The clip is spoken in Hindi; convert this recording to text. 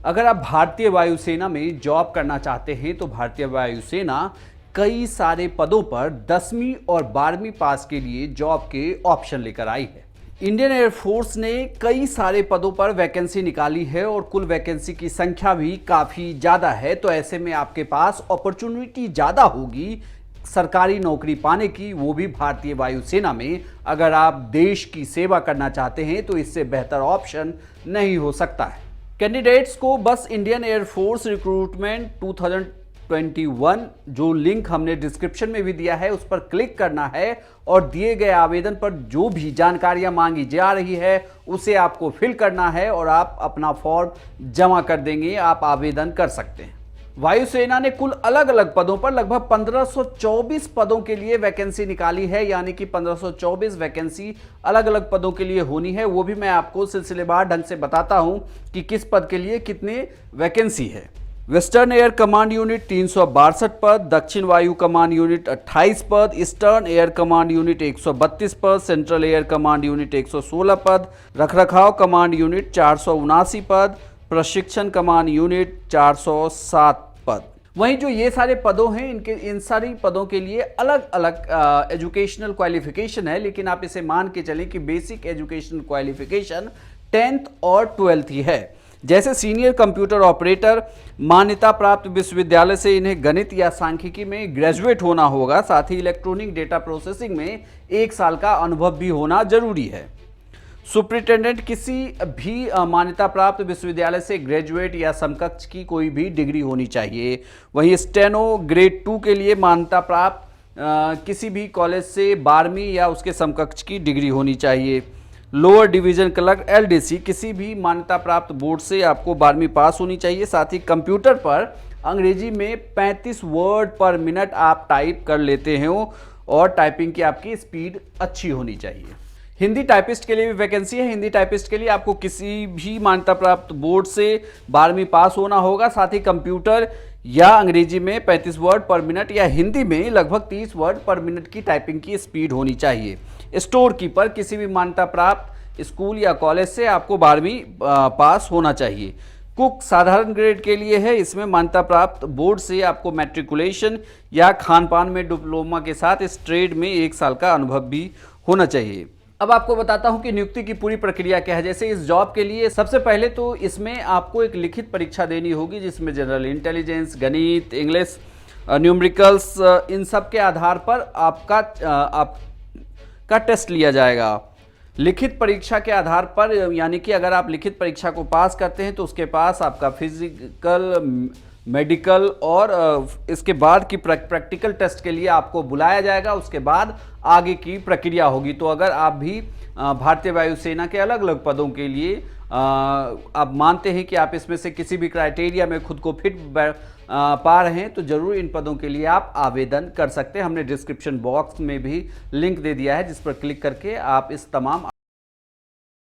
अगर आप भारतीय वायुसेना में जॉब करना चाहते हैं तो भारतीय वायुसेना कई सारे पदों पर 10वीं और 12वीं पास के लिए जॉब के ऑप्शन लेकर आई है। इंडियन एयरफोर्स ने कई सारे पदों पर वैकेंसी निकाली है और कुल वैकेंसी की संख्या भी काफ़ी ज़्यादा है। तो ऐसे में आपके पास अपॉर्चुनिटी ज़्यादा होगी सरकारी नौकरी पाने की, वो भी भारतीय वायुसेना में। अगर आप देश की सेवा करना चाहते हैं तो इससे बेहतर ऑप्शन नहीं हो सकता है। कैंडिडेट्स को बस इंडियन एयरफोर्स रिक्रूटमेंट 2021 जो लिंक हमने डिस्क्रिप्शन में भी दिया है उस पर क्लिक करना है और दिए गए आवेदन पर जो भी जानकारियां मांगी जा रही है उसे आपको फिल करना है और आप अपना फॉर्म जमा कर देंगे, आप आवेदन कर सकते हैं। वायुसेना ने कुल अलग अलग पदों पर लगभग 1524 पदों के लिए वैकेंसी निकाली है, यानी कि 1524 वैकेंसी अलग अलग पदों के लिए होनी है। वो भी मैं आपको सिलसिलेवार ढंग से बताता हूं कि किस पद के लिए कितने वैकेंसी है। वेस्टर्न एयर कमांड यूनिट 362 पद, दक्षिण वायु कमांड यूनिट 28 पद, ईस्टर्न एयर कमांड यूनिट 132 पद, सेंट्रल एयर कमांड यूनिट 116 पद, रखरखाव कमांड यूनिट 479 पद, प्रशिक्षण कमान यूनिट 407 पद। वहीं जो ये सारे पदों हैं इन सारी पदों के लिए अलग अलग एजुकेशनल क्वालिफिकेशन है, लेकिन आप इसे मान के चलें कि बेसिक एजुकेशनल क्वालिफिकेशन 10th और 12th ही है। जैसे सीनियर कंप्यूटर ऑपरेटर मान्यता प्राप्त विश्वविद्यालय से इन्हें गणित या सांख्यिकी में ग्रेजुएट होना होगा। साथ ही इलेक्ट्रॉनिक डेटा प्रोसेसिंग में 1 साल का अनुभव भी होना जरूरी है। सुप्रिटेंडेंट किसी भी मान्यता प्राप्त विश्वविद्यालय से ग्रेजुएट या समकक्ष की कोई भी डिग्री होनी चाहिए। वहीं स्टेनो ग्रेड 2 के लिए मान्यता प्राप्त किसी भी कॉलेज से 12वीं या उसके समकक्ष की डिग्री होनी चाहिए। लोअर डिवीजन क्लर्क LDC किसी भी मान्यता प्राप्त बोर्ड से आपको 12वीं पास होनी चाहिए। साथ ही कंप्यूटर पर अंग्रेजी में 35 वर्ड पर मिनट आप टाइप कर लेते हो और टाइपिंग की आपकी स्पीड अच्छी होनी चाहिए। हिंदी टाइपिस्ट के लिए भी वैकेंसी है। हिंदी टाइपिस्ट के लिए आपको किसी भी मान्यता प्राप्त बोर्ड से 12वीं पास होना होगा। साथ ही कंप्यूटर या अंग्रेजी में 35 वर्ड पर मिनट या हिंदी में लगभग 30 वर्ड पर मिनट की टाइपिंग की स्पीड होनी चाहिए। स्टोर कीपर किसी भी मान्यता प्राप्त स्कूल या कॉलेज से आपको 12वीं पास होना चाहिए। कुक साधारण ग्रेड के लिए है। इसमें मान्यता प्राप्त बोर्ड से आपको मैट्रिकुलेशन या खान पान में डिप्लोमा के साथ इस ट्रेड में 1 साल का अनुभव भी होना चाहिए। अब आपको बताता हूं कि नियुक्ति की पूरी प्रक्रिया क्या है। जैसे इस जॉब के लिए सबसे पहले तो इसमें आपको एक लिखित परीक्षा देनी होगी जिसमें जनरल इंटेलिजेंस, गणित, इंग्लिश, न्यूमेरिकल्स, इन सब के आधार पर आपका टेस्ट लिया जाएगा। लिखित परीक्षा के आधार पर, यानी कि अगर आप लिखित परीक्षा को पास करते हैं तो उसके पास आपका फिजिकल, मेडिकल और इसके बाद की प्रैक्टिकल टेस्ट के लिए आपको बुलाया जाएगा। उसके बाद आगे की प्रक्रिया होगी। तो अगर आप भी भारतीय वायुसेना के अलग अलग पदों के लिए आप मानते हैं कि आप इसमें से किसी भी क्राइटेरिया में खुद को फिट पा रहे हैं तो जरूर इन पदों के लिए आप आवेदन कर सकते हैं। हमने डिस्क्रिप्शन बॉक्स में भी लिंक दे दिया है जिस पर क्लिक करके आप इस तमाम